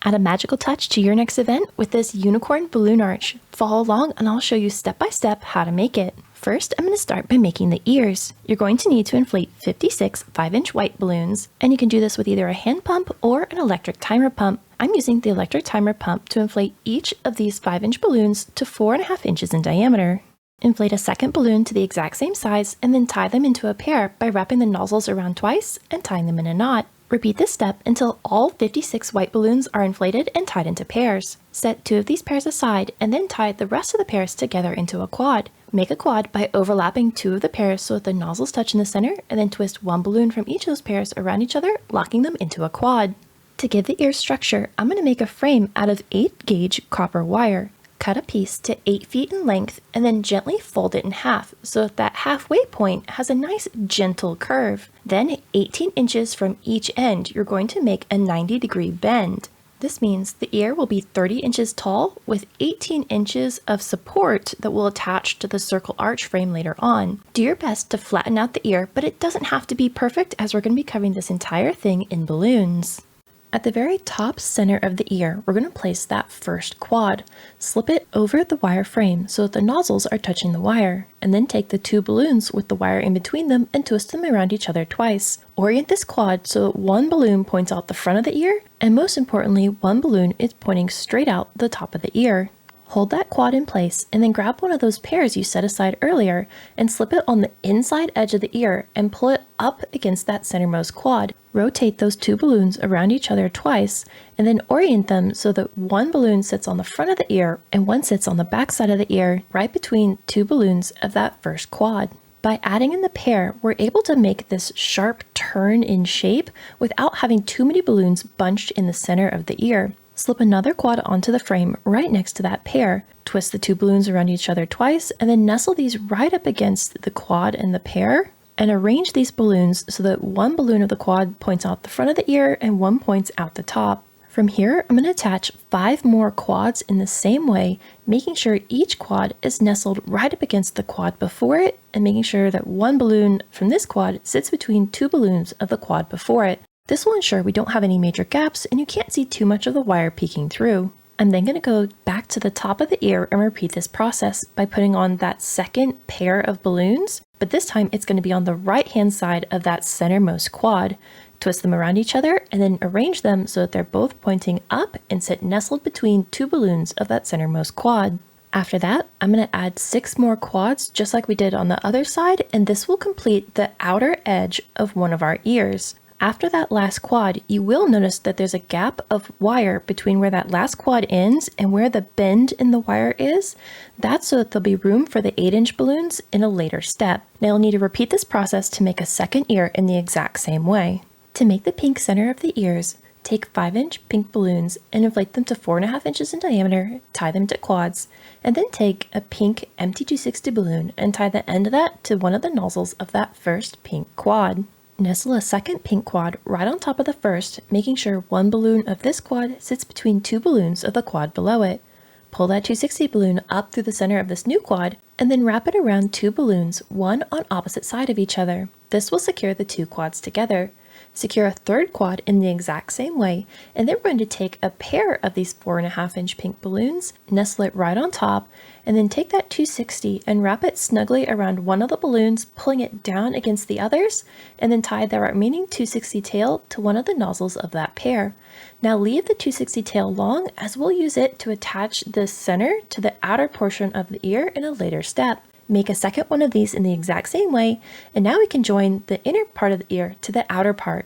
Add a magical touch to your next event with this unicorn balloon arch. Follow along and I'll show you step by step how to make it. First, I'm going to start by making the ears. You're going to need to inflate 56 5-inch white balloons, and you can do this with either a hand pump or an electric timer pump. I'm using the electric timer pump to inflate each of these 5-inch balloons to 4.5 inches in diameter. Inflate a second balloon to the exact same size and then tie them into a pair by wrapping the nozzles around twice and tying them in a knot. Repeat this step until all 56 white balloons are inflated and tied into pairs. Set 2 of these pairs aside and then tie the rest of the pairs together into a quad. Make a quad by overlapping 2 of the pairs so that the nozzles touch in the center, and then twist 1 balloon from each of those pairs around each other, locking them into a quad. To give the ear structure, I'm going to make a frame out of 8-gauge copper wire. Cut a piece to 8 feet in length and then gently fold it in half so that halfway point has a nice gentle curve. Then 18 inches from each end, you're going to make a 90-degree bend. This means the ear will be 30 inches tall with 18 inches of support that will attach to the circle arch frame later on. Do your best to flatten out the ear, but it doesn't have to be perfect as we're going to be covering this entire thing in balloons. At the very top center of the ear, we're going to place that first quad. Slip it over the wire frame so that the nozzles are touching the wire, and then take the 2 balloons with the wire in between them and twist them around each other twice. Orient this quad so that 1 balloon points out the front of the ear, and most importantly, 1 balloon is pointing straight out the top of the ear. Hold that quad in place and then grab one of those pairs you set aside earlier and slip it on the inside edge of the ear and pull it up against that centermost quad. Rotate those 2 balloons around each other twice and then orient them so that 1 balloon sits on the front of the ear and 1 sits on the back side of the ear, right between 2 balloons of that first quad. By adding in the pair, we're able to make this sharp turn in shape without having too many balloons bunched in the center of the ear. Slip another quad onto the frame right next to that pair. Twist the 2 balloons around each other twice and then nestle these right up against the quad and the pair, and arrange these balloons so that 1 balloon of the quad points out the front of the ear and 1 points out the top. From here, I'm going to attach 5 more quads in the same way, making sure each quad is nestled right up against the quad before it, and making sure that 1 balloon from this quad sits between 2 balloons of the quad before it. This will ensure we don't have any major gaps and you can't see too much of the wire peeking through. I'm then going to go back to the top of the ear and repeat this process by putting on that second pair of balloons, but this time it's going to be on the right hand side of that centermost quad. Twist them around each other and then arrange them so that they're both pointing up and sit nestled between 2 balloons of that centermost quad. After that, I'm going to add 6 more quads just like we did on the other side, and this will complete the outer edge of one of our ears. After that last quad, you will notice that there's a gap of wire between where that last quad ends and where the bend in the wire is. That's so that there'll be room for the 8-inch balloons in a later step. Now you'll need to repeat this process to make a second ear in the exact same way. To make the pink center of the ears, take 5-inch pink balloons and inflate them to 4.5 inches in diameter, tie them to quads, and then take a pink empty 260 balloon and tie the end of that to one of the nozzles of that first pink quad. Nestle a second pink quad right on top of the first, making sure 1 balloon of this quad sits between 2 balloons of the quad below it. Pull that 260 balloon up through the center of this new quad, and then wrap it around 2 balloons, one on opposite side of each other. This will secure the 2 quads together. Secure a third quad in the exact same way, and then we're going to take a pair of these 4.5-inch pink balloons, nestle it right on top, and then take that 260 and wrap it snugly around one of the balloons, pulling it down against the others, and then tie the remaining 260 tail to one of the nozzles of that pair. Now leave the 260 tail long, as we'll use it to attach the center to the outer portion of the ear in a later step. Make a second one of these in the exact same way, and now we can join the inner part of the ear to the outer part.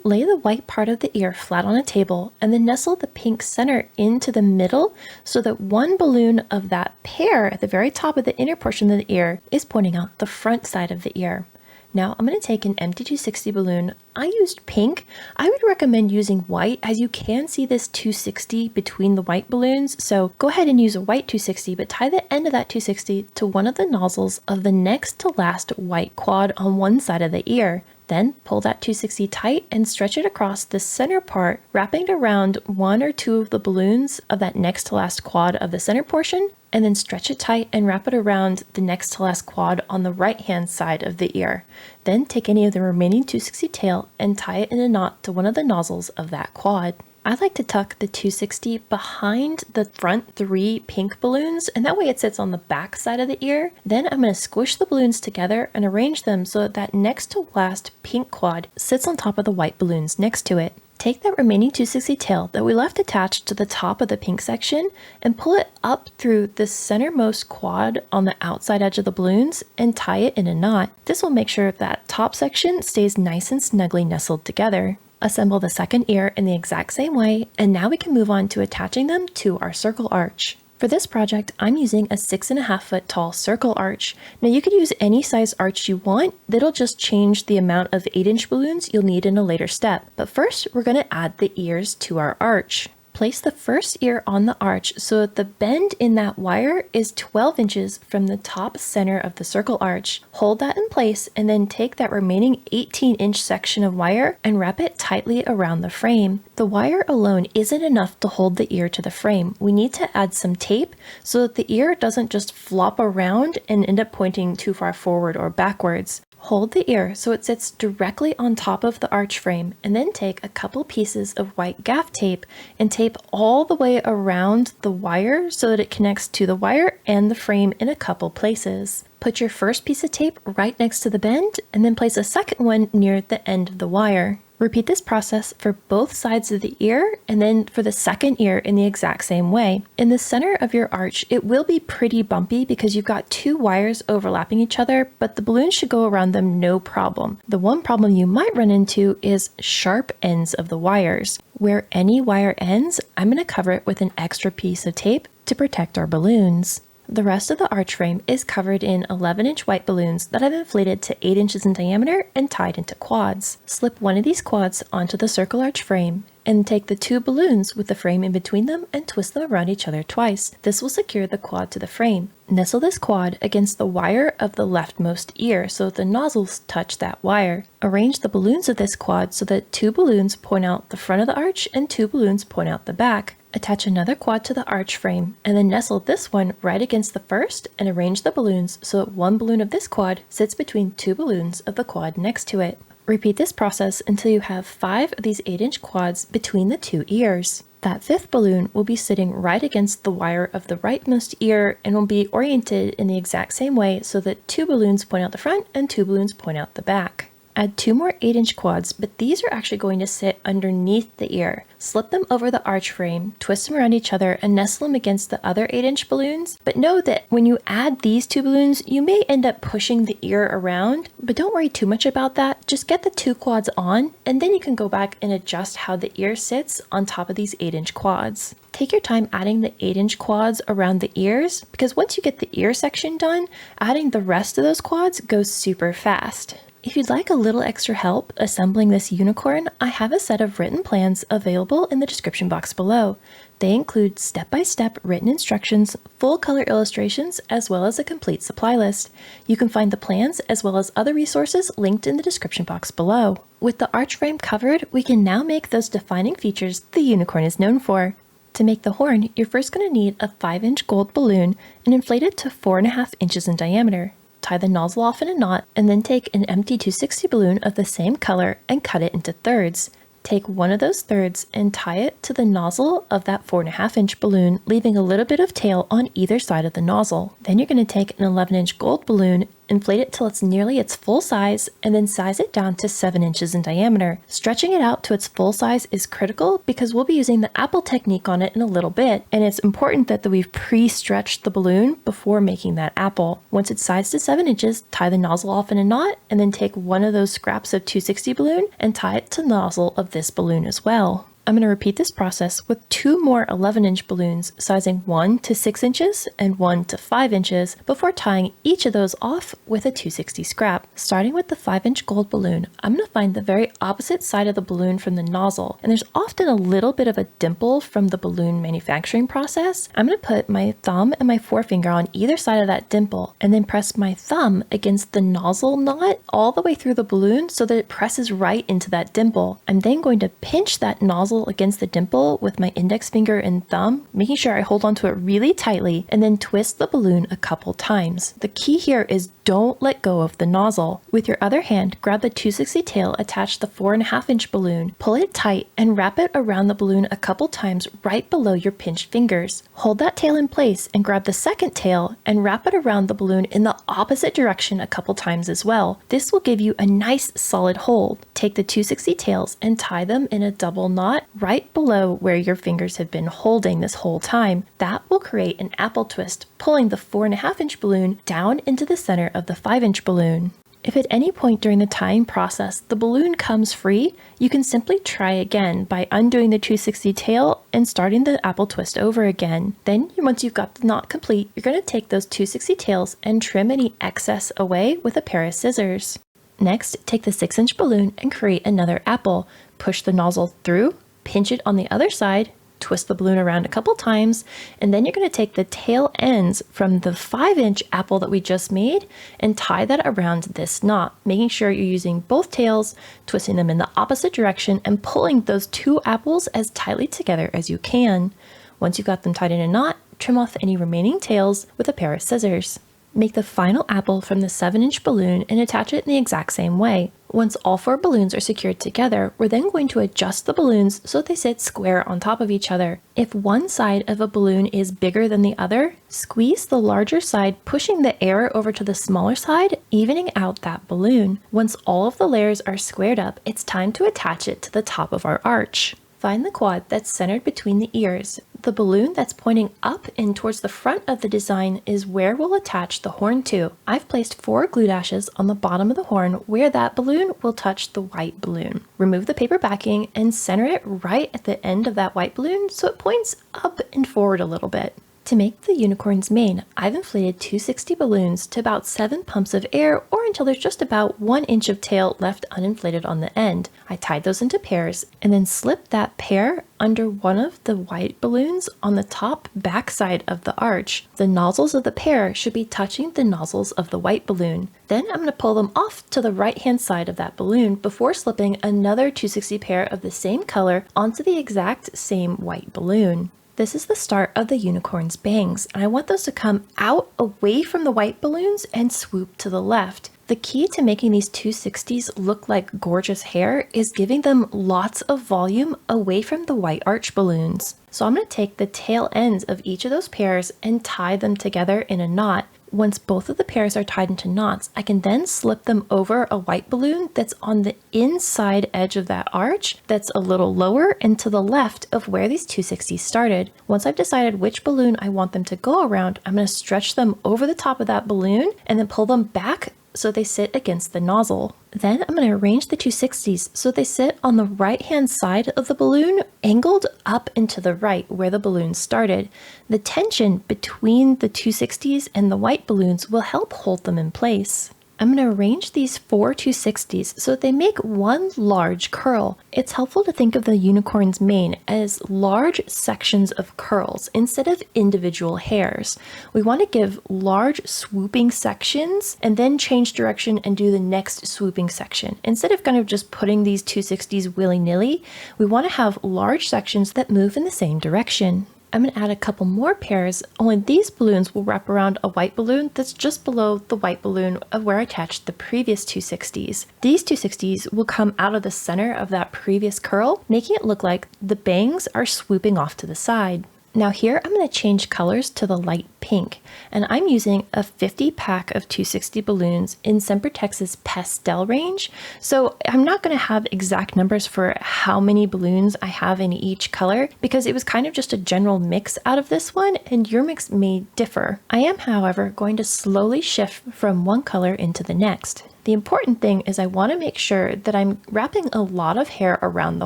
Lay the white part of the ear flat on a table and then nestle the pink center into the middle so that 1 balloon of that pair at the very top of the inner portion of the ear is pointing out the front side of the ear. Now I'm going to take an empty 260 balloon. I used pink. I would recommend using white, as you can see this 260 between the white balloons, so go ahead and use a white 260, but tie the end of that 260 to one of the nozzles of the next to last white quad on one side of the ear. Then pull that 260 tight and stretch it across the center part, wrapping it around 1 or 2 of the balloons of that next to last quad of the center portion, and then stretch it tight and wrap it around the next to last quad on the right hand side of the ear. Then take any of the remaining 260 tail and tie it in a knot to one of the nozzles of that quad. I like to tuck the 260 behind the front 3 pink balloons, and that way it sits on the back side of the ear. Then I'm going to squish the balloons together and arrange them so that next to last pink quad sits on top of the white balloons next to it. Take that remaining 260 tail that we left attached to the top of the pink section and pull it up through the centermost quad on the outside edge of the balloons and tie it in a knot. This will make sure that top section stays nice and snugly nestled together. Assemble the second ear in the exact same way, and now we can move on to attaching them to our circle arch. For this project, I'm using a 6.5 foot tall circle arch. Now you could use any size arch you want, that'll just change the amount of 8-inch balloons you'll need in a later step. But first, we're going to add the ears to our arch. Place the first ear on the arch so that the bend in that wire is 12 inches from the top center of the circle arch. Hold that in place and then take that remaining 18-inch section of wire and wrap it tightly around the frame. The wire alone isn't enough to hold the ear to the frame. We need to add some tape so that the ear doesn't just flop around and end up pointing too far forward or backwards. Hold the ear so it sits directly on top of the arch frame, and then take a couple pieces of white gaff tape and tape all the way around the wire so that it connects to the wire and the frame in a couple places. Put your first piece of tape right next to the bend and then place a second one near the end of the wire. Repeat this process for both sides of the ear and then for the second ear in the exact same way. In the center of your arch, it will be pretty bumpy because you've got 2 wires overlapping each other, but the balloon should go around them no problem. The one problem you might run into is sharp ends of the wires. Where any wire ends, I'm going to cover it with an extra piece of tape to protect our balloons. The rest of the arch frame is covered in 11-inch white balloons that I've inflated to 8 inches in diameter and tied into quads. Slip one of these quads onto the circle arch frame and take the 2 balloons with the frame in between them and twist them around each other twice. This will secure the quad to the frame. Nestle this quad against the wire of the leftmost ear so that the nozzles touch that wire. Arrange the balloons of this quad so that 2 balloons point out the front of the arch and 2 balloons point out the back. Attach another quad to the arch frame and then nestle this one right against the first and arrange the balloons so that 1 balloon of this quad sits between 2 balloons of the quad next to it. Repeat this process until you have 5 of these 8-inch quads between the 2 ears. That 5th balloon will be sitting right against the wire of the rightmost ear and will be oriented in the exact same way so that 2 balloons point out the front and 2 balloons point out the back. Add 2 more 8-inch quads, but these are actually going to sit underneath the ear. Slip them over the arch frame, twist them around each other, and nestle them against the other 8-inch balloons. But know that when you add these 2 balloons, you may end up pushing the ear around, but don't worry too much about that. Just get the 2 quads on, and then you can go back and adjust how the ear sits on top of these 8-inch quads. Take your time adding the 8-inch quads around the ears, because once you get the ear section done, adding the rest of those quads goes super fast. If you'd like a little extra help assembling this unicorn, I have a set of written plans available in the description box below. They include step-by-step written instructions, full color illustrations, as well as a complete supply list. You can find the plans as well as other resources linked in the description box below. With the arch frame covered, we can now make those defining features the unicorn is known for. To make the horn, you're first going to need a 5-inch gold balloon and inflate it to 4.5 inches in diameter. Tie the nozzle off in a knot, and then take an empty 260 balloon of the same color and cut it into thirds. Take one of those thirds and tie it to the nozzle of that 4.5-inch balloon, leaving a little bit of tail on either side of the nozzle. Then you're going to take an 11-inch gold balloon, inflate it till it's nearly its full size, and then size it down to 7 inches in diameter. Stretching it out to its full size is critical because we'll be using the apple technique on it in a little bit, and it's important that we've pre-stretched the balloon before making that apple. Once it's sized to 7 inches, tie the nozzle off in a knot, and then take one of those scraps of 260 balloon and tie it to the nozzle of this balloon as well. I'm going to repeat this process with 2 more 11-inch balloons, sizing 1 to 6 inches and 1 to 5 inches, before tying each of those off with a 260 scrap. Starting with the 5-inch gold balloon, I'm going to find the very opposite side of the balloon from the nozzle, and there's often a little bit of a dimple from the balloon manufacturing process. I'm going to put my thumb and my forefinger on either side of that dimple, and then press my thumb against the nozzle knot all the way through the balloon so that it presses right into that dimple. I'm then going to pinch that nozzle nozzle against the dimple with my index finger and thumb, making sure I hold onto it really tightly, and then twist the balloon a couple times. The key here is don't let go of the nozzle. With your other hand, grab the 260 tail attached to the 4.5-inch balloon, pull it tight, and wrap it around the balloon a couple times right below your pinched fingers. Hold that tail in place and grab the second tail and wrap it around the balloon in the opposite direction a couple times as well. This will give you a nice solid hold. Take the 260 tails and tie them in a double knot right below where your fingers have been holding this whole time. That will create an apple twist, pulling the 4.5-inch balloon down into the center of the 5-inch balloon. If at any point during the tying process the balloon comes free, you can simply try again by undoing the 260 tail and starting the apple twist over again. Then once you've got the knot complete, you're going to take those 260 tails and trim any excess away with a pair of scissors. Next, take the 6-inch balloon and create another apple. Push the nozzle through, pinch it on the other side, twist the balloon around a couple times, and then you're going to take the tail ends from the 5-inch apple that we just made and tie that around this knot, making sure you're using both tails, twisting them in the opposite direction, and pulling those two apples as tightly together as you can. Once you've got them tied in a knot, trim off any remaining tails with a pair of scissors. Make the final apple from the 7-inch balloon and attach it in the exact same way. Once all 4 balloons are secured together, we're then going to adjust the balloons so they sit square on top of each other. If one side of a balloon is bigger than the other, squeeze the larger side, pushing the air over to the smaller side, evening out that balloon. Once all of the layers are squared up, it's time to attach it to the top of our arch. Find the quad that's centered between the ears. The balloon that's pointing up and towards the front of the design is where we'll attach the horn to. I've placed 4 glue dashes on the bottom of the horn where that balloon will touch the white balloon. Remove the paper backing and center it right at the end of that white balloon so it points up and forward a little bit. To make the unicorn's mane, I've inflated 260 balloons to about 7 pumps of air or until there's just about 1 inch of tail left uninflated on the end. I tied those into pairs and then slipped that pair under one of the white balloons on the top back side of the arch. The nozzles of the pair should be touching the nozzles of the white balloon. Then I'm going to pull them off to the right hand side of that balloon before slipping another 260 pair of the same color onto the exact same white balloon. This is the start of the unicorn's bangs, and I want those to come out away from the white balloons and swoop to the left. The key to making these 260s look like gorgeous hair is giving them lots of volume away from the white arch balloons. So I'm going to take the tail ends of each of those pairs and tie them together in a knot. Once both of the pairs are tied into knots, I can then slip them over a white balloon that's on the inside edge of that arch that's a little lower and to the left of where these 260s started. Once I've decided which balloon I want them to go around, I'm going to stretch them over the top of that balloon and then pull them back so they sit against the nozzle. Then I'm going to arrange the 260s so they sit on the right hand side of the balloon, angled up and to the right where the balloon started. The tension between the 260s and the white balloons will help hold them in place. I'm going to arrange these 4 260s so that they make one large curl. It's helpful to think of the unicorn's mane as large sections of curls instead of individual hairs. We want to give large swooping sections and then change direction and do the next swooping section. Instead of kind of just putting these 260s willy-nilly, we want to have large sections that move in the same direction. I'm going to add a couple more pairs, only these balloons will wrap around a white balloon that's just below the white balloon of where I attached the previous 260s. These 260s will come out of the center of that previous curl, making it look like the bangs are swooping off to the side. Now here I'm going to change colors to the light pink, and I'm using a 50 pack of 260 balloons in Sempertex's pastel range. So I'm not going to have exact numbers for how many balloons I have in each color because it was kind of just a general mix out of this one and your mix may differ. I am, however, going to slowly shift from one color into the next. The important thing is I want to make sure that I'm wrapping a lot of hair around the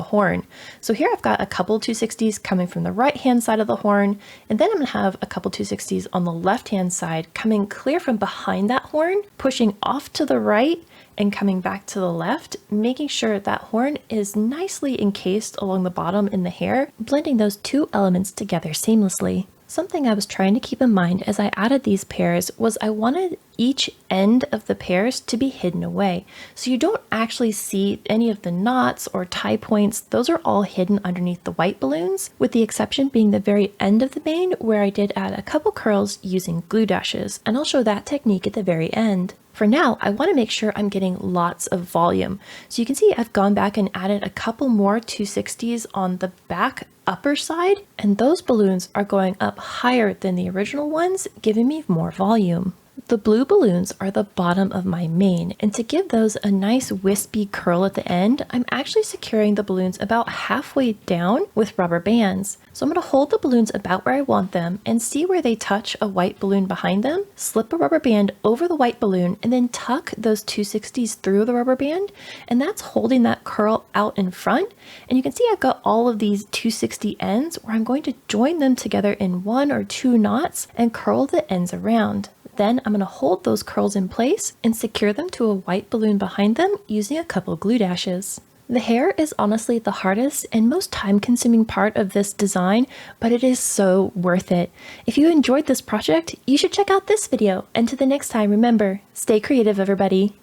horn. So here I've got a couple 260s coming from the right hand side of the horn, and then I'm going to have a couple 260s on the left hand side coming clear from behind that horn, pushing off to the right and coming back to the left, making sure that horn is nicely encased along the bottom in the hair, blending those two elements together seamlessly. Something I was trying to keep in mind as I added these pairs was I wanted each end of the pairs to be hidden away. So you don't actually see any of the knots or tie points. Those are all hidden underneath the white balloons, with the exception being the very end of the bane where I did add a couple curls using glue dashes, and I'll show that technique at the very end. For now, I want to make sure I'm getting lots of volume. So you can see I've gone back and added a couple more 260s on the back upper side, and those balloons are going up higher than the original ones, giving me more volume. The blue balloons are the bottom of my mane, and to give those a nice wispy curl at the end, I'm actually securing the balloons about halfway down with rubber bands. So I'm going to hold the balloons about where I want them and see where they touch a white balloon behind them, slip a rubber band over the white balloon, and then tuck those 260s through the rubber band, and that's holding that curl out in front. And you can see I've got all of these 260 ends where I'm going to join them together in 1 or 2 knots and curl the ends around. Then I'm going to hold those curls in place and secure them to a white balloon behind them using a couple glue dashes. The hair is honestly the hardest and most time-consuming part of this design, but it is so worth it. If you enjoyed this project, you should check out this video. And to the next time, remember, stay creative, everybody.